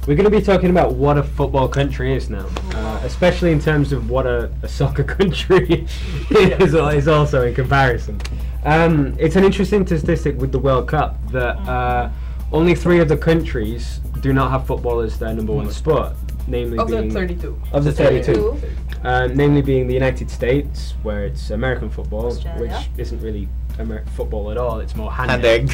We're going to be talking about what a football country is now, especially in terms of what a soccer country is also in comparison. It's an interesting statistic with the World Cup that only 3 of the countries do not have football as their number one sport, namely Of being the 32. of the 32, namely being the United States, where it's American football, Australia. which isn't really football at all. It's more hand Hand egg.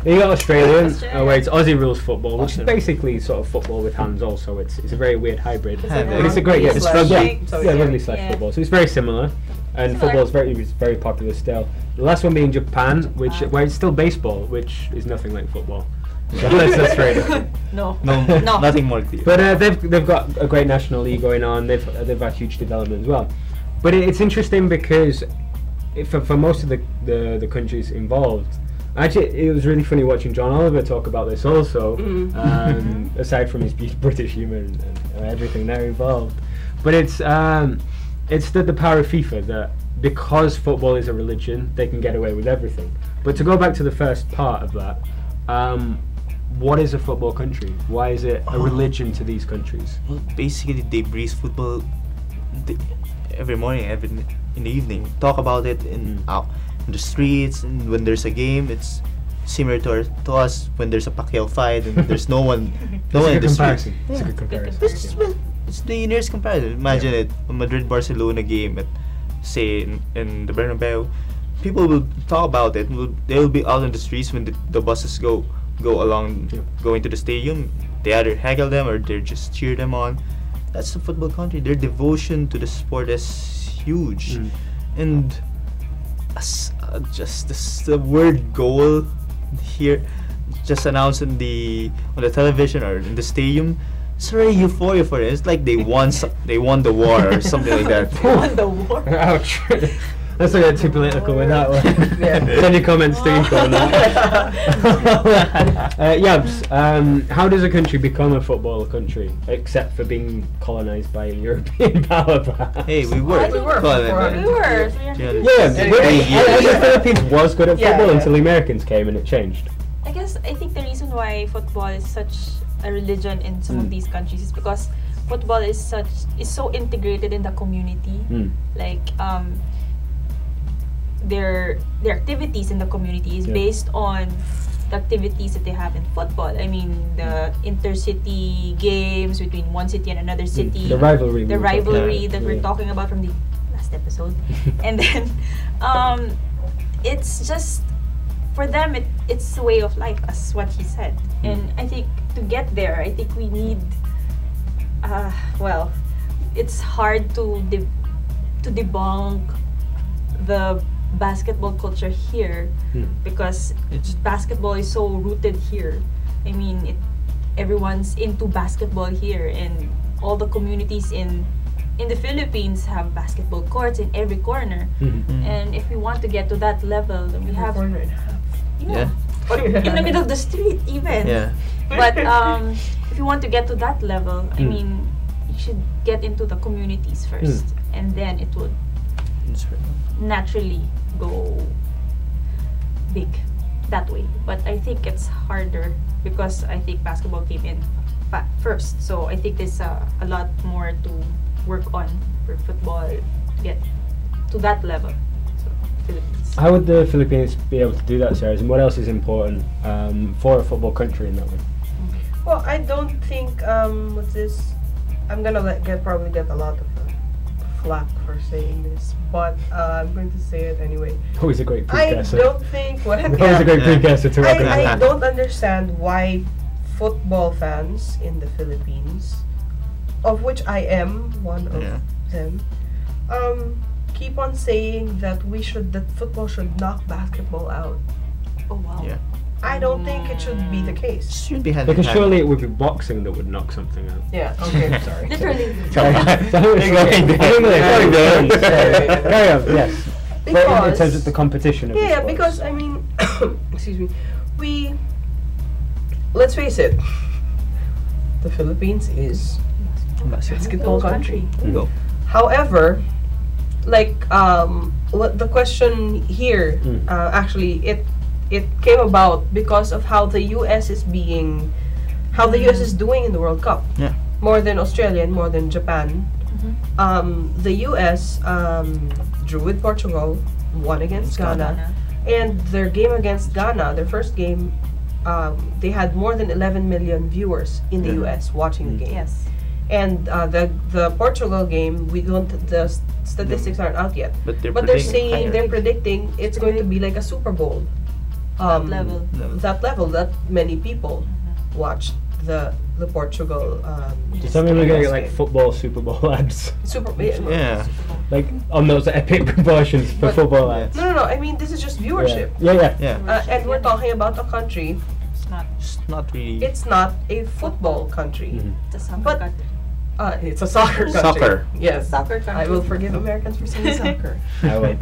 You got Australia, Australia. where it's Aussie rules football, which is Awesome. basically sort of football with hands. Also, it's a very weird hybrid, Hand but it's a egg. great Rugby it's slash rugby, so yeah, yeah. rugby slash Yeah. football. So it's very similar, and Similar. football is very popular still. The last one being Japan, where it's still baseball, which is nothing like football. So that's very different. No. No, No. nothing more clear. But they've got a great national league going on. They've had huge development as well. But it's interesting because for most of the countries involved, actually it was really funny watching John Oliver talk about this also. Aside from his British humour and everything there involved, but it's the power of FIFA that because football is a religion, they can get away with everything. But to go back to the first part of that. What is a football country? Why is it a religion to these countries? Well, basically, they breathe football every morning, in the evening. Talk about it out in the streets, and when there's a game, it's similar to us when there's a Pacquiao fight and there's no one in the streets. It's a good comparison. It's the nearest comparison. Imagine it, a Madrid-Barcelona game at, say, in the Bernabeu. People will talk about it. They will be out on the streets when the buses go along, going to the stadium. They either heckle them or they just cheer them on. That's the football country. Their devotion to the sport is huge, and just the word goal here, just announced on the television or in the stadium. It's already euphoria for it. It's like they won the war or something like that. Won the war. Ouch. Let's not get too political with that one. Yeah. Send your comments to info on that. Yabs, how does a country become a football country, except for being colonised by a European power? Perhaps? Hey, we were. We were. Colonized. We were. Yeah, but the Philippines was good at Yeah, football yeah. until the Americans came and it changed. I think the reason why football is such a religion in some of these countries is because football is so integrated in the community. Like their activities in the community is based on the activities that they have in football. I mean, the intercity games between one city and another city. The rivalry. That we're talking about from the last episode. And then it's just, for them, it's a way of life, as what he said. And I think to get there, I think we need, it's hard to debunk the basketball culture here because basketball is so rooted here. I mean, everyone's into basketball here, and all the communities in the Philippines have basketball courts in every corner. And if we want to get to that level, then we have Corner and a half. Yeah. in the middle of the street even. Yeah. But if you want to get to that level, I mean, you should get into the communities first, and then it would naturally go big that way. But I think it's harder because I think basketball came in first. So I think there's a lot more to work on for football to get to that level. So Philippines. How would the Philippines be able to do that, Sarah? And what else is important for a football country in that way? Well, I don't think what's this? I'm gonna probably get a lot of flack for saying this, but I'm going to say it anyway. Always a great I precursor. don't think what Always a great precursor to what I don't understand why football fans in the Philippines, of which I am one of them, keep on saying that football should knock basketball out. Oh wow. Yeah. I don't think it should be the case. Should be hand in Because hand. surely it would be boxing that would knock something out. Yeah. Okay. Sorry. Literally. Carry on, yes. But in terms of the competition of the Yeah, sports. because I mean, excuse me, let's face it, the Philippines is a basketball country. There you go. However, like what the question here, actually it came about because of how the U.S. is being how the US is doing in the World Cup. Yeah. More than Australia and more than Japan. The US drew with Portugal, won against Ghana, and their game against Ghana, their first game, they had more than 11 million viewers in the US watching the game. Yes. And the Portugal game, the statistics aren't out yet, But they're but predicting they're higher. predicting it's going to be like a Super Bowl. Level. That many people watched the Portugal. Does that mean we're gonna get like game. football Super Bowl ads? Yeah. Like on those epic proportions for But- football Yeah. ads? No. I mean, this is just viewership. Yeah. Yeah. And we're talking about a country. It's not. It's not really. It's not a football country. Mhm. It's a soccer But- country. It's a soccer country. Soccer. Yes. Soccer country. I will forgive Americans for saying soccer. I will.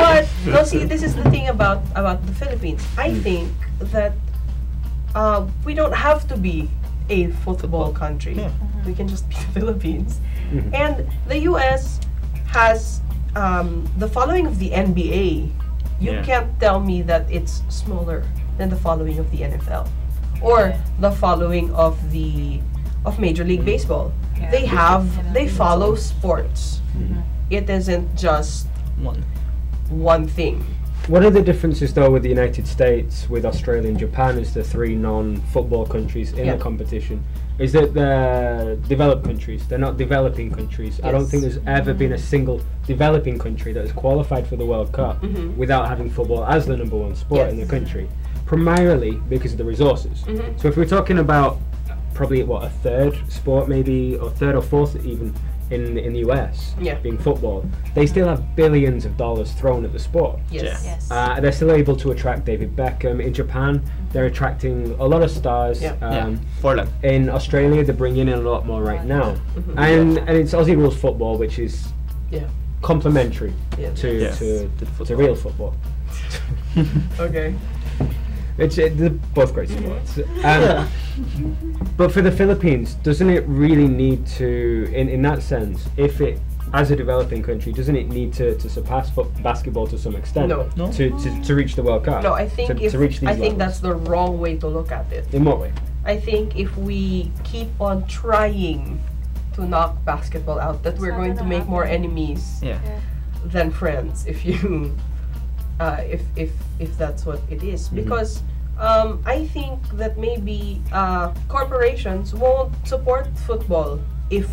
but no, see, this is the thing about the Philippines. I think that we don't have to be a football country. Yeah. We can just be the Philippines. Mhm. And the US has the following of the NBA. You Yeah. can't tell me that it's smaller than the following of the NFL or the following of Major League Baseball. Yeah. They follow sports. Mhm. It isn't just one thing. One of the differences, though, with the United States, with Australia and Japan, as the three non-football countries in Yeah. the competition, is that they're developed countries. They're not developing countries. I don't Yes. think there's ever been a single developing country that has qualified for the World Cup Mhm. without having football as the number one sport in the Yes. country, primarily because of the resources. Mhm. So if we're talking about probably a third sport, maybe, or third or fourth even in the US, Yeah. being football, they still have billions of dollars thrown at the sport. Yes. Yes. They're still able to attract David Beckham. In Japan, they're attracting a lot of stars. Yeah. Forlan. In Australia, they're bringing in a lot more right now. Mhm. And it's Aussie rules football, which is Yeah. complementary Yeah. to Yeah. to, To to football. real football. Okay. They're both great sports. But for the Philippines, doesn't it really need to, in that sense, if it, as a developing country, doesn't it need to surpass basketball to some extent? No. No. To reach the World Cup? No, I think to reach these I think levels? that's the wrong way to look at it. In what way? I think if we keep on trying to knock basketball out, that we're not going to gonna make more happen. enemies Yeah. than friends. If you, if that's what it is, Mhm. because I think that maybe corporations won't support football if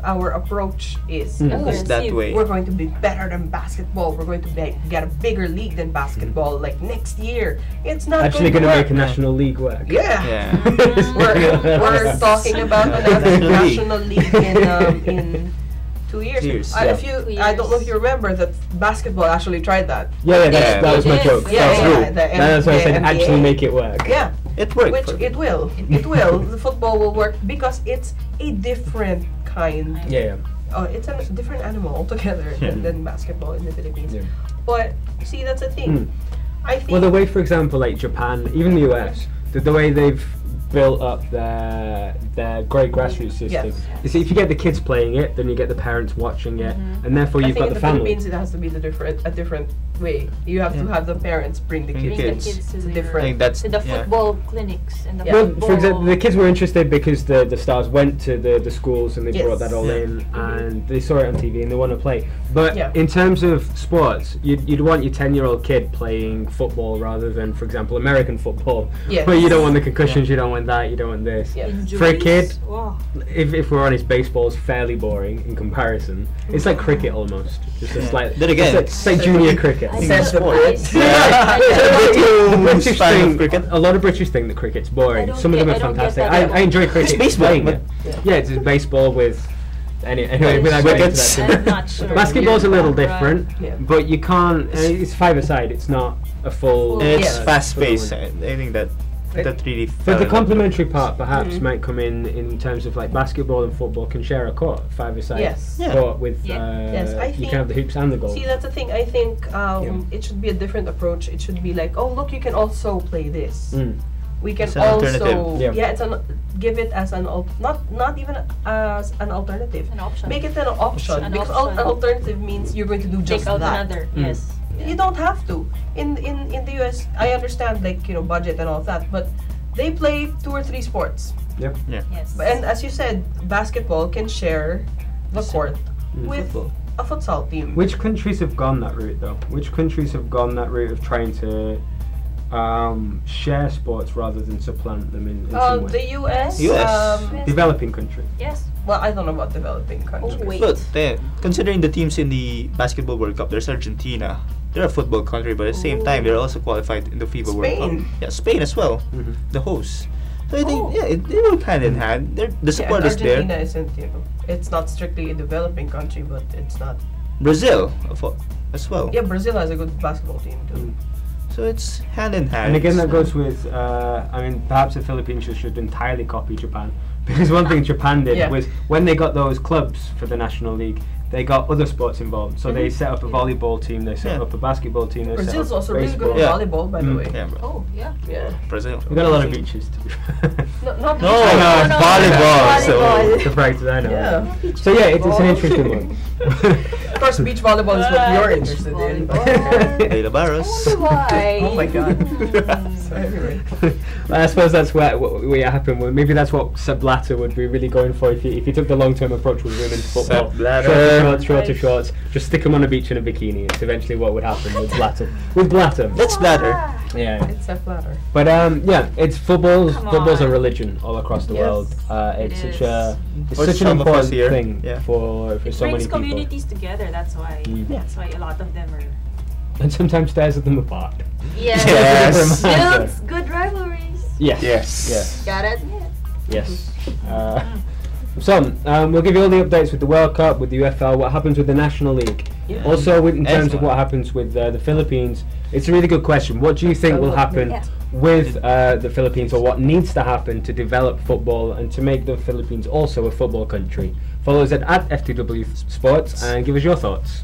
our approach is Mm. "Oh, It's that way. we're going to be better than basketball. We're going to get a bigger league than basketball like next year. It's not Actually going going to to make a national league work. Yeah. Yeah. We're talking about another national league in 2 years. Years, I, yeah. if you, 2 I don't know if years. you remember that basketball actually tried that. Yeah, Yeah, that was my it joke. is. Yeah, That's yeah, true. the That's why I said NBA. actually make it work. Yeah, It worked. which for it will. It will. The football will work because it's a different kind. Yeah. It's a different animal altogether Yeah. than basketball in the Philippines. Yeah. But see, that's the thing. Mm. I think. Well, the way, for example, like Japan, even the US, the way they've built up their great grassroots system. Yes. You see, if you get the kids playing it, then you get the parents watching it, and therefore I you've think got in the the family. Philippines it has to be a different way. You have to Yeah. have the parents bring the Bring the kids. kids. It's to different. I think that's to the yeah. football clinics and the Yeah. Well, football. for example, the kids were interested because the stars went to the schools and they Yes. brought that all Yeah. in, and they saw it on TV and they want to play. But Yeah. in terms of sports, you'd want your 10-year-old kid playing football rather than, for example, American football, Yes. where you don't want the concussions, you don't want that, you don't want this. Yeah. For a kid, Wow. if we're honest, baseball's fairly boring in comparison. It's like cricket almost. Just a Yeah. slight. Then again, it's like junior cricket. I Says the don't- Brits. I- The Who's British fan of think, cricket? a lot of British think that cricket's boring. I don't Some of them get- are I don't get fantastic. that. I enjoy cricket. It's baseball, playing but- it. Yeah, it's just baseball with. Anyway, I'm without sure- going into that. I'm not sure. Basketball's a little Right. different, Yeah. but you can't. It's five-a-side. It's not a full. It's Yeah. fast paced. tournament. I think that really. But the fell- complementary part perhaps Mhm. might come in terms of like basketball and football can share a court, five-a-side Yes. Yeah. court with Yeah. Yes, I you think- can have the hoops and the goals. See, that's the thing. I think it should be a different approach. It should be like, oh, look, you can also play this. Mm. We can It's an also, alternative. Yeah. it's give it as not even as an alternative. An option. Make it an option An because option. an alternative means you're going to do just Take out that. another. Mm. Yes. You don't have to. In the US, I understand like budget and all that, but they play 2 or 3 sports. Yep. Yeah. Yes. And as you said, basketball can share the court with Football. a futsal team. Which countries have gone that route though? Which countries have gone that route of trying to share sports rather than supplant them in some way? The US. US. Developing country. Yes. Well, I don't know about developing countries. Oh, wait. But considering the teams in the Basketball World Cup, there's Argentina. They're a football country, but at the same time, they're also qualified in the FIBA World Spain. Cup. Yeah, Spain as well, Mhm. the host. So I think, they work hand in hand. The support and is there. Argentina isn't, it's not strictly a developing country, but it's not. Brazil as well. Yeah, Brazil has a good basketball team too. So it's hand in hand. And again, that goes with, perhaps the Philippines should entirely copy Japan. Because one thing Japan did Yeah. was when they got those clubs for the National League, they got other sports involved. So they set up a volleyball team, they set Yeah. up a basketball team, they Brazil's set up also really baseball. good at volleyball, by the way. Yeah, bro. Oh, yeah. Yeah. Brazil. We got a lot of beaches to be Not No, I know, no, volleyball. volleyball. the practice, I know. Yeah. So yeah, it's an interesting one. Of course, beach volleyball is what you're interested in. Volleyball. Leila Barros. Why? Oh my god. So anyway. I suppose that's what it happened. Well, maybe that's what Sepp Blatter would be really going for if he took the long-term approach with women's football. Sepp Blatter. Shorter shorts, just stick them on a beach in a bikini. It's eventually what would happen with Blatter. With Blatter. That's Blatter. Yeah. It's a flatter. But yeah, it's football's Come a on. religion all across the Yes. world. It's It such a For such an some of us important here, thing yeah. for It so many brings people. communities together. That's why. Mm. That's why a lot of them are. And sometimes tears them apart. Yes. Yes. Builds good rivalries. Yes. Yes. Yes. Gotta admit. Yes. So, we'll give you all the updates with the World Cup, with the UFL, what happens with the National League. Yeah. Also, in terms of Excellent. what happens with the Philippines, it's a really good question. What do you think will happen Yeah. with the Philippines, or what needs to happen to develop football and to make the Philippines also a football country? Follow us at FTW Sports and give us your thoughts.